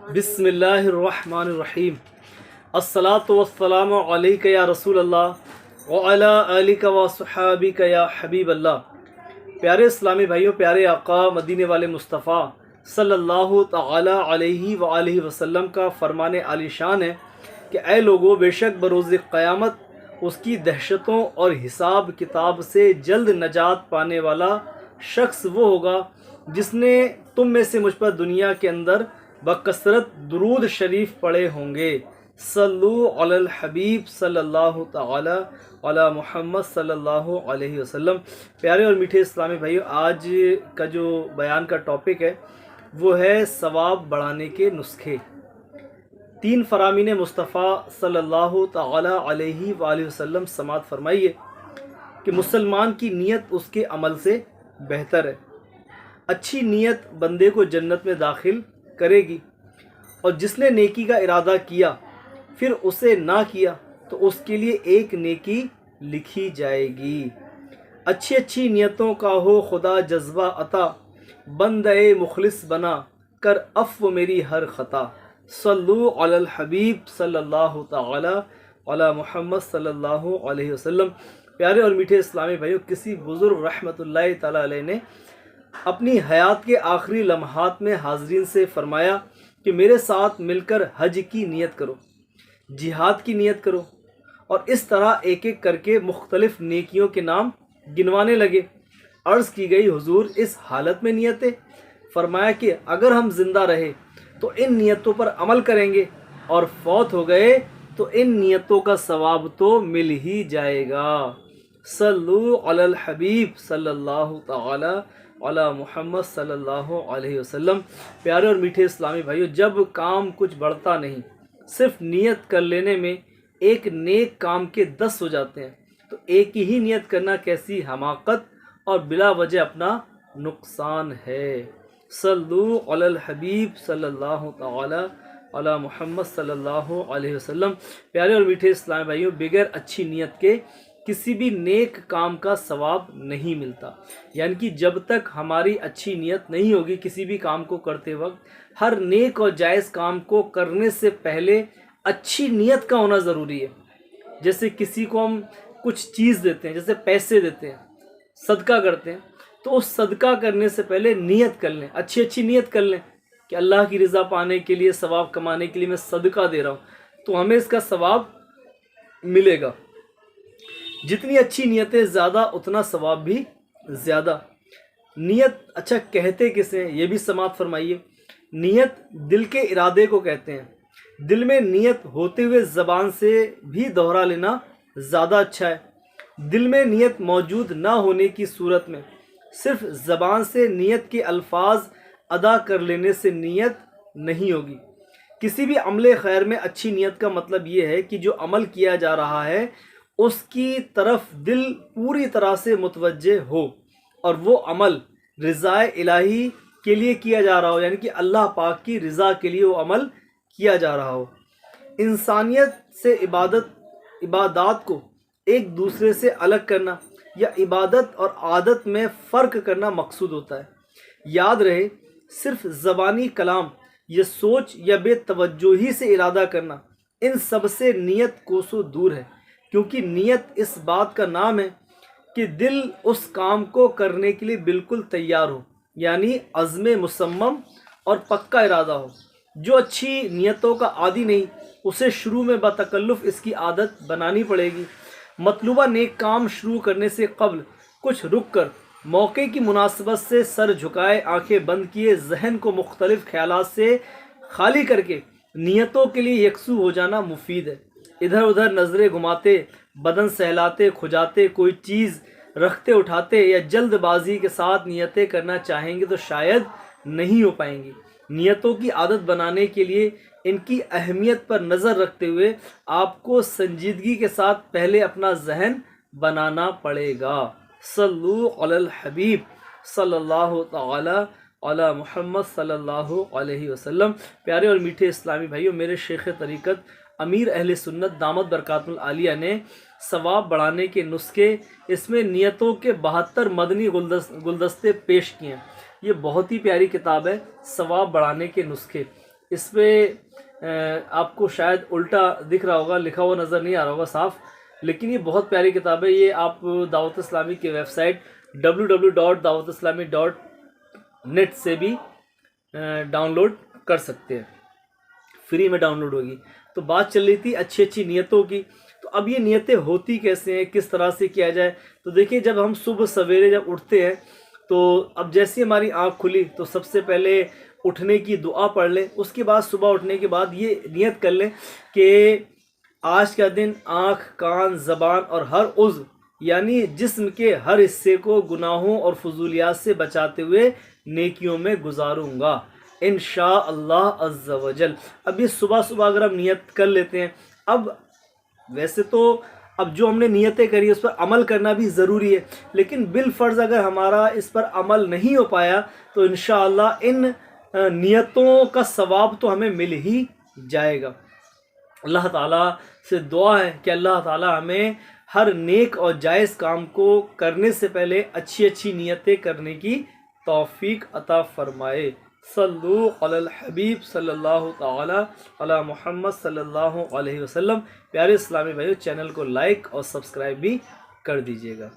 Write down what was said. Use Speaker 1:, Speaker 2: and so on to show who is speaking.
Speaker 1: بسم اللہ الرحمن الرحیم۔ الصلاۃ والسلام علیک یا رسول اللہ وعلی آلک وصحابک یا حبیب اللہ۔ پیارے اسلامی بھائیوں، پیارے آقا مدینے والے مصطفیٰ صلی اللہ تعالی علیہ وآلہ وسلم کا فرمان عالی شان ہے کہ اے لوگو، بے شک بروز قیامت اس کی دہشتوں اور حساب کتاب سے جلد نجات پانے والا شخص وہ ہوگا جس نے تم میں سے مجھ پر دنیا کے اندر بکثرت درود شریف پڑھے ہوں گے۔ صلو علی الحبیب صلی اللہ تعالی علی محمد صلی اللہ علیہ وسلم۔ پیارے اور میٹھے اسلامی بھائیو، آج کا جو بیان کا ٹاپک ہے وہ ہے ثواب بڑھانے کے نسخے۔ 3 فرامین مصطفیٰ صلی اللہ تعالی علیہ وآلہ وسلم سماعت فرمائیے کہ مسلمان کی نیت اس کے عمل سے بہتر ہے۔ اچھی نیت بندے کو جنت میں داخل کرے گی، اور جس نے نیکی کا ارادہ کیا پھر اسے نہ کیا تو اس کے لیے ایک نیکی لکھی جائے گی۔ اچھی نیتوں کا ہو خدا جذبہ عطا، بندے مخلص بنا کر عفو میری ہر خطا۔ صلو علی الحبیب صلی اللہ تعالی علی محمد صلی اللہ علیہ وسلم۔ پیارے اور میٹھے اسلامی بھائیوں، کسی بزرگ رحمۃ اللہ تعالی علیہ نے اپنی حیات کے آخری لمحات میں حاضرین سے فرمایا کہ میرے ساتھ مل کر حج کی نیت کرو، جہاد کی نیت کرو، اور اس طرح ایک ایک کر کے مختلف نیکیوں کے نام گنوانے لگے۔ عرض کی گئی حضور، اس حالت میں نیتیں؟ فرمایا کہ اگر ہم زندہ رہے تو ان نیتوں پر عمل کریں گے، اور فوت ہو گئے تو ان نیتوں کا ثواب تو مل ہی جائے گا۔ صلو علی الحبیب صلی اللہ تعالی علی محمد صلی اللہ علیہ وسلم۔ پیارے اور میٹھے اسلامی بھائیوں، جب کام کچھ بڑھتا نہیں، صرف نیت کر لینے میں ایک نیک کام کے 10 ہو جاتے ہیں، تو ایک ہی نیت کرنا کیسی حماقت اور بلا وجہ اپنا نقصان ہے۔ صلو علی الحبیب صلی اللہ تعالی علی محمد صلی اللہ علیہ وسلم۔ پیارے اور میٹھے اسلامی بھائیوں، بغیر اچھی نیت کے کسی بھی نیک کام کا ثواب نہیں ملتا۔ یعنی کہ جب تک ہماری اچھی نیت نہیں ہوگی کسی بھی کام کو کرتے وقت، ہر نیک اور جائز کام کو کرنے سے پہلے اچھی نیت کا ہونا ضروری ہے۔ جیسے کسی کو ہم کچھ چیز دیتے ہیں، جیسے پیسے دیتے ہیں، صدقہ کرتے ہیں، تو اس صدقہ کرنے سے پہلے نیت کر لیں، اچھی نیت کر لیں کہ اللہ کی رضا پانے کے لیے، ثواب کمانے کے لیے میں صدقہ دے رہا ہوں، تو ہمیں اس کا ثواب ملے گا۔ جتنی اچھی نیتیں زیادہ اتنا ثواب بھی زیادہ۔ نیت اچھا کہتے کسے ہیں یہ بھی سماعت فرمائیے۔ نیت دل کے ارادے کو کہتے ہیں۔ دل میں نیت ہوتے ہوئے زبان سے بھی دوہرا لینا زیادہ اچھا ہے۔ دل میں نیت موجود نہ ہونے کی صورت میں صرف زبان سے نیت کے الفاظ ادا کر لینے سے نیت نہیں ہوگی۔ کسی بھی عمل خیر میں اچھی نیت کا مطلب یہ ہے کہ جو عمل کیا جا رہا ہے اس کی طرف دل پوری طرح سے متوجہ ہو، اور وہ عمل رضا الہی کے لیے کیا جا رہا ہو، یعنی کہ اللہ پاک کی رضا کے لیے وہ عمل کیا جا رہا ہو۔ انسانیت سے عبادات کو ایک دوسرے سے الگ کرنا یا عبادت اور عادت میں فرق کرنا مقصود ہوتا ہے۔ یاد رہے، صرف زبانی کلام یا سوچ یا بے توجہی سے ارادہ کرنا، ان سب سے نیت کوسوں دور ہے، کیونکہ نیت اس بات کا نام ہے کہ دل اس کام کو کرنے کے لیے بالکل تیار ہو، یعنی عزم مصمم اور پکا ارادہ ہو۔ جو اچھی نیتوں کا عادی نہیں، اسے شروع میں بتکلف اس کی عادت بنانی پڑے گی۔ مطلوبہ نیک کام شروع کرنے سے قبل کچھ رک کر، موقع کی مناسبت سے سر جھکائے، آنکھیں بند کیے، ذہن کو مختلف خیالات سے خالی کر کے نیتوں کے لیے یکسو ہو جانا مفید ہے۔ ادھر ادھر نظریں گھماتے، بدن سہلاتے کھجاتے، کوئی چیز رکھتے اٹھاتے یا جلد بازی کے ساتھ نیتیں کرنا چاہیں گے تو شاید نہیں ہو پائیں گی۔ نیتوں کی عادت بنانے کے لیے ان کی اہمیت پر نظر رکھتے ہوئے آپ کو سنجیدگی کے ساتھ پہلے اپنا ذہن بنانا پڑے گا۔ صلو علی الحبیب صلی اللہ تعالی علی محمد صلی اللہ علیہ وسلم۔ پیارے اور میٹھے اسلامی بھائیوں، میرے شیخ طریقت امیر اہل سنت دامت برکاتہ العالیہ نے ثواب بڑھانے کے نسخے، اس میں نیتوں کے 72 مدنی گلدستے پیش کیے ہیں۔ یہ بہت ہی پیاری کتاب ہے، ثواب بڑھانے کے نسخے۔ اس پہ آپ کو شاید الٹا دکھ رہا ہوگا، لکھا ہوا نظر نہیں آ رہا ہوگا صاف، لیکن یہ بہت پیاری کتاب ہے. یہ آپ دعوت اسلامی کی ویب سائٹ www.dawatislami.net سے بھی ڈاؤن لوڈ کر سکتے ہیں، فری میں ڈاؤن لوڈ ہوگی. تو بات چل رہی تھی اچھی اچھی نیتوں کی. تو اب یہ نیتیں ہوتی کیسے ہیں، کس طرح سے کیا جائے؟ تو دیکھیے، جب ہم صبح سویرے جب اٹھتے ہیں تو اب جیسے ہماری آنکھ کھلی تو سب سے پہلے اٹھنے کی دعا پڑھ لیں. اس کے بعد صبح اٹھنے کے بعد یہ نیت کر لیں کہ آج کا دن آنکھ، کان، زبان اور ہر عضو یعنی جسم کے ہر حصے کو گناہوں اور فضولیات سے بچاتے ہوئے نیکیوں میں گزاروں گا انشاءاللہ عز و جل. اب یہ صبح صبح اگر ہم نیت کر لیتے ہیں، اب ویسے تو اب جو ہم نے نیتیں کری اس پر عمل کرنا بھی ضروری ہے، لیکن بالفرض اگر ہمارا اس پر عمل نہیں ہو پایا تو انشاءاللہ ان نیتوں کا ثواب تو ہمیں مل ہی جائے گا. اللہ تعالیٰ سے دعا ہے کہ اللہ تعالیٰ ہمیں ہر نیک اور جائز کام کو کرنے سے پہلے اچھی اچھی نیتیں کرنے کی توفیق عطا فرمائے. صلو علی الحبیب صلی اللہ تعالی علی محمد صلی اللہ علیہ وسلم. پیارے اسلامی بھائیو، چینل کو لائک اور سبسکرائب بھی کر دیجیے گا.